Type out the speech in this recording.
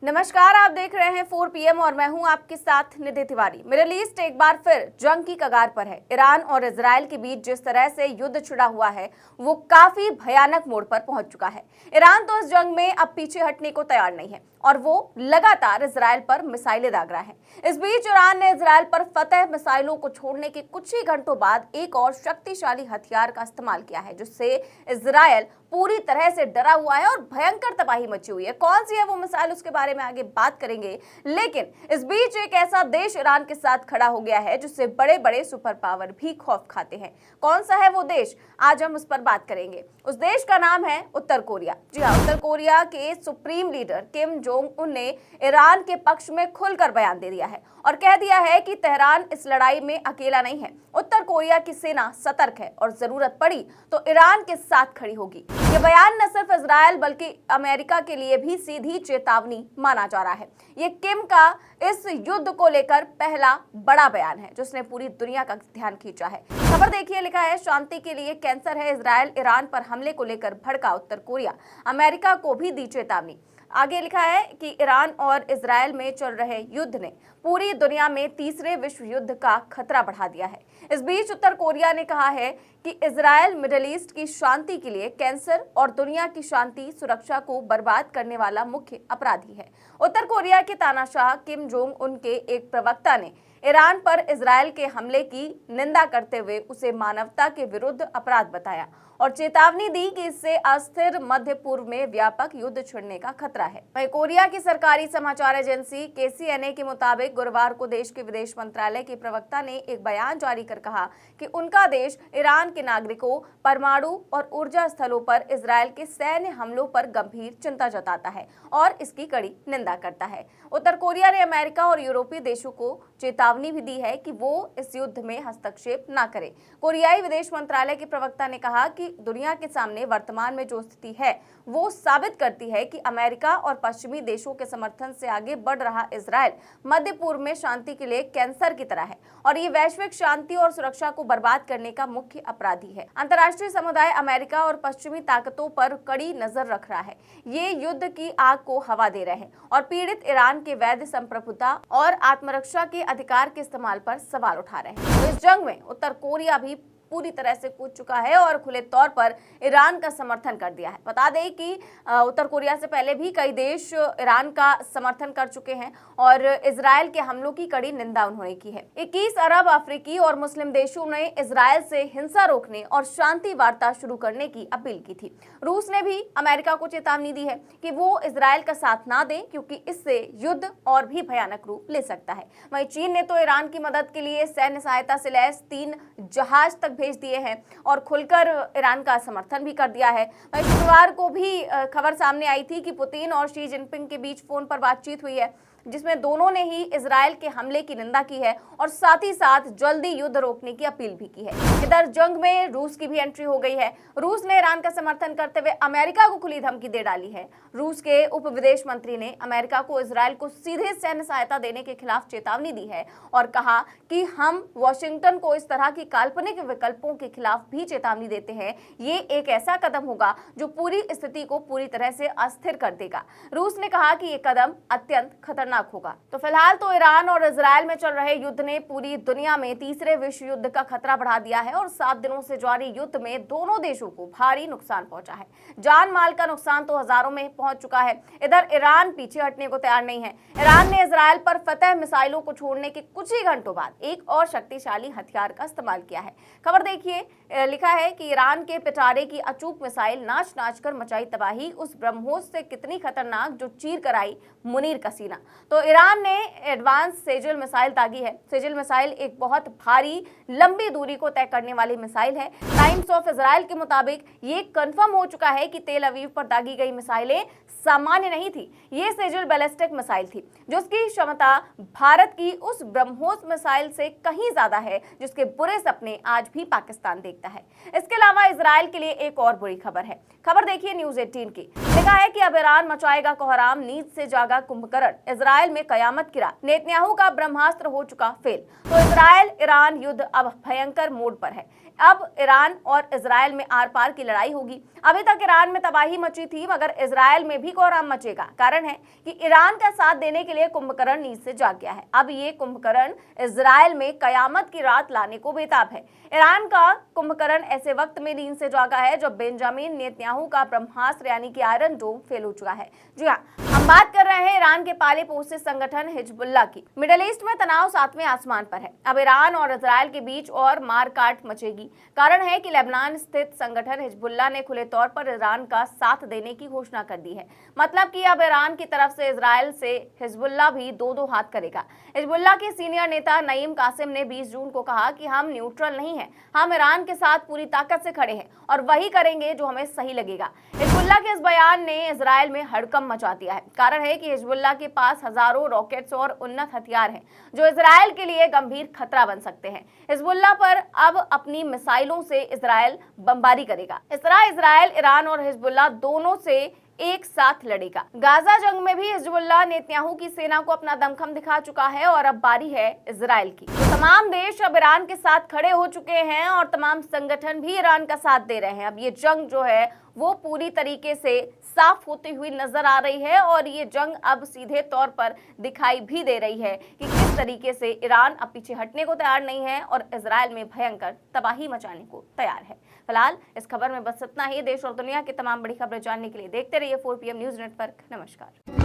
नमस्कार, आप देख रहे हैं 4 PM और मैं हूं आपके साथ निधि तिवारी। मिडिल ईस्ट एक बार फिर जंग की कगार पर है। ईरान और इजराइल के बीच जिस तरह से युद्ध छिड़ा हुआ है वो काफी भयानक मोड़ पर पहुंच चुका है। ईरान तो इस जंग में अब पीछे हटने को तैयार नहीं है और वो लगातार इजराइल पर मिसाइलें दाग रहा है। इस बीच ईरान ने इजराइल पर फतह मिसाइलों को छोड़ने के कुछ ही घंटों बाद एक और शक्तिशाली हथियार का इस्तेमाल किया है, जिससे इजराइल पूरी तरह से डरा हुआ है और भयंकर तबाही मची हुई है। कौन सी है वो मिसाइल, उसके बारे में आगे बात करेंगे। लेकिन इस बीच एक ऐसा देश ईरान के साथ खड़ा हो गया है जिससे बड़े बड़े सुपर पावर भी खौफ खाते हैं। कौन सा है वो देश, आज हम उस पर बात करेंगे। उस देश का नाम है उत्तर कोरिया। जी हाँ, उत्तर कोरिया के supreme leader Kim Jong Un ने ईरान के पक्ष में खुलकर बयान दे दिया है और कह दिया है कि तेहरान इस लड़ाई में अकेला नहीं है। उत्तर कोरिया की सेना सतर्क है और जरूरत पड़ी तो ईरान के साथ खड़ी होगी। ये बयान न सिर्फ इजराइल बल्कि अमेरिका के लिए भी सीधी चेतावनी माना जा रहा है। ये किम का इस युद्ध को लेकर पहला बड़ा बयान है जिसने पूरी दुनिया का ध्यान खींचा है। खबर देखिए, लिखा है शांति के लिए कैंसर है। इजराइल ईरान पर हमले को लेकर भड़का उत्तर कोरिया, अमेरिका को भी दी चेतावनी। आगे लिखा है कि ईरान और इजराइल में चल रहे युद्ध ने पूरी दुनिया में तीसरे विश्व युद्ध का खतरा बढ़ा दिया है। इस बीच उत्तर कोरिया ने कहा है कि इजराइल मिडिल ईस्ट की शांति के लिए कैंसर और दुनिया की शांति सुरक्षा को बर्बाद करने वाला मुख्य अपराधी है। उत्तर कोरिया के तानाशाह किम जोंग उन के एक प्रवक्ता ने ईरान पर इजराइल के हमले की निंदा करते हुए उसे मानवता के विरुद्ध अपराध बताया और चेतावनी दी कि इससे अस्थिर मध्य पूर्व में व्यापक युद्ध छिड़ने का खतरा है। वहीं कोरिया की सरकारी समाचार एजेंसी KCNA के मुताबिक गुरुवार को देश के विदेश मंत्रालय के प्रवक्ता ने एक बयान जारी कर कहा कि उनका देश ईरान के नागरिकों, परमाणु और ऊर्जा स्थलों पर इजराइल के सैन्य हमलों पर गंभीर चिंता जताता है और इसकी कड़ी निंदा करता है। उत्तर कोरिया ने अमेरिका और यूरोपीय देशों को चेतावनी भी दी है कि वो इस युद्ध में हस्तक्षेप न करें। कोरियाई विदेश मंत्रालय के प्रवक्ता ने कहा कि दुनिया के सामने वर्तमान में जो स्थिति है वो साबित करती है कि अमेरिका और पश्चिमी देशों के समर्थन से आगे बढ़ रहा इजराइल मध्य पूर्व में शांति के लिए कैंसर की तरह है और ये वैश्विक शांति और सुरक्षा को बर्बाद करने का मुख्य अपराधी है। अंतर्राष्ट्रीय समुदाय अमेरिका और पश्चिमी ताकतों पर कड़ी नजर रख रहा है। ये युद्ध की आग को हवा दे रहे हैं और पीड़ित ईरान के वैध संप्रभुता और आत्मरक्षा के अधिकार के इस्तेमाल पर सवाल उठा रहे हैं। तो इस जंग में उत्तर कोरिया भी पूरी तरह से कूद चुका है और खुले तौर पर ईरान का समर्थन कर दिया है। बता दें कि उत्तर कोरिया से पहले भी कई देश ईरान का समर्थन कर चुके हैं और इजराइल के हमलों की कड़ी निंदा उन्होंने की है। 21 अरब अफ्रीकी और मुस्लिम देशों ने इजराइल से हिंसा रोकने और शांति वार्ता शुरू करने की अपील की थी। रूस ने भी अमेरिका को चेतावनी दी है कि वो इजराइल का साथ ना दें क्योंकि इससे युद्ध और भी भयानक रूप ले सकता है। वहीं चीन ने तो ईरान की मदद के लिए सैन्य सहायता से लैस 3 जहाज तक भेज दिए हैं और खुलकर ईरान का समर्थन भी कर दिया है। शुक्रवार को भी खबर सामने आई थी कि पुतिन और शी जिनपिंग के बीच फोन पर बातचीत हुई है जिसमें दोनों ने ही इजराइल के हमले की निंदा की है और साथ ही साथ जल्दी युद्ध रोकने की अपील भी की है। इधर जंग में रूस की भी एंट्री हो गई है। रूस ने ईरान का समर्थन करते हुए अमेरिका को खुली धमकी दे डाली है। रूस के उप विदेश मंत्री ने अमेरिका को इजराइल को सीधे सैन्य सहायता देने के खिलाफ चेतावनी दी है और कहा कि हम वॉशिंगटन को इस तरह की काल्पनिक विकल्पों के खिलाफ भी चेतावनी देते हैं। ये एक ऐसा कदम होगा जो पूरी स्थिति को पूरी तरह से अस्थिर कर देगा। रूस ने कहा कि ये कदम अत्यंत खतरनाक होगा। तो फिलहाल तो ईरान और इजराइल में चल रहे युद्ध ने पूरी दुनिया में तीसरे विश्व युद्ध का खतरा बढ़ा दिया है और 7 दिनों से जारी युद्ध में दोनों देशों को भारी नुकसान पहुंचा है। जान माल का नुकसान तो हजारों में पहुंच चुका है। इधर ईरान पीछे हटने को तैयार नहीं है। ईरान ने इजराइल पर फतह मिसाइलों को छोड़ने के कुछ ही घंटों बाद एक और शक्तिशाली हथियार का इस्तेमाल किया है। खबर देखिए, लिखा है कि ईरान के पिटारे की अचूक मिसाइल नाच नाच कर मचाई तबाही, उस ब्रह्मोस से कितनी खतरनाक जो चीर कर आई मुनीर का सीना। तो ईरान ने एडवांस सेजल मिसाइल दागी है। सेजल मिसाइल एक बहुत भारी लंबी दूरी को तय करने वाली मिसाइल है। टाइम्स ऑफ इजराइल के मुताबिक ये कंफर्म हो चुका है कि तेल अवीव पर दागी गई मिसाइलें सामान्य नहीं थी। ये सेजल बैलिस्टिक मिसाइल थी जिसकी क्षमता भारत की उस ब्रह्मोस मिसाइल से कहीं ज्यादा है जिसके बुरे सपने आज भी पाकिस्तान देखता है। इसके अलावा इजराइल के लिए एक और बुरी खबर है। खबर देखिए न्यूज़ 18 की। लिखा है कि अब ईरान मचाएगा कोहराम, नींद से जागा कुंभकर्ण। इजराइल इजराइल में कयामत की रात, नेतन्याहू का ब्रह्मास्त्र हो चुका फेल। तो इजराइल ईरान युद्ध अब भयंकर मोड पर है। अब ईरान और इजराइल में आर पार की लड़ाई होगी। अभी तक ईरान में तबाही मची थी, मगर इजराइल में भी कोहराम मचेगा। कारण है कि ईरान का साथ देने के लिए कुंभकर्ण नींद से जाग गया है। अब ये कुंभकर्ण इजराइल में कयामत की रात लाने को बेताब है। ईरान का कुंभकर्ण ऐसे वक्त में नींद से जागा है जब बेंजामिन नेतन्याहू का ब्रह्मास्त्र यानी कि आयरन डोम फेल हो चुका है। जी हाँ, हम बात कर रहे हैं ईरान के पाले पोसे संगठन हिजबुल्लाह की। मिडिल ईस्ट में तनाव सातवें आसमान पर है। अब ईरान और इजराइल के बीच और मारकाट मचेगी। कारण है कि लेबनान स्थित संगठन हिजबुल्लाह ने खुले तौर पर ईरान का साथ देने की घोषणा कर दी है। मतलब कि अब ईरान की तरफ से इजराइल से हिजबुल्लाह भी दो दो हाथ करेगा। हिजबुल्लाह के सीनियर नेता नईम कासिम ने 20 जून को कहा कि हम न्यूट्रल नहीं हैं, हम ईरान के साथ पूरी ताकत से खड़े हैं और वही करेंगे जो हमें सही लगेगा। हिजबुल्लाह के इस बयान ने इजराइल में हड़कंप मचा दिया है। कारण है कि हिजबुल्लाह के पास हजारों रॉकेट्स और उन्नत हथियार हैं जो इजराइल के लिए गंभीर खतरा बन सकते हैं। हिजबुल्लाह पर अब अपनी मिसाइलों से इजराइल बमबारी करेगा। इस तरह इजराइल, ईरान और हिजबुल्लाह दोनों से एक साथ लड़ेगा। गाजा जंग में भी हिजबुल्लाह नेतन्याहू की सेना को अपना दमखम दिखा चुका है और अब बारी है इजराइल की। तो तमाम देश अब ईरान के साथ खड़े हो चुके हैं और तमाम संगठन भी ईरान का साथ दे रहे हैं। अब ये जंग जो है वो पूरी तरीके से साफ होती हुई नजर आ रही है और ये जंग अब सीधे तौर पर दिखाई भी दे रही है कि किस तरीके से ईरान अब पीछे हटने को तैयार नहीं है और इजराइल में भयंकर तबाही मचाने को तैयार है। फिलहाल इस खबर में बस इतना ही। देश और दुनिया की तमाम बड़ी खबरें जानने के लिए देखते रहिए 4 PM न्यूज नेटवर्क। नमस्कार।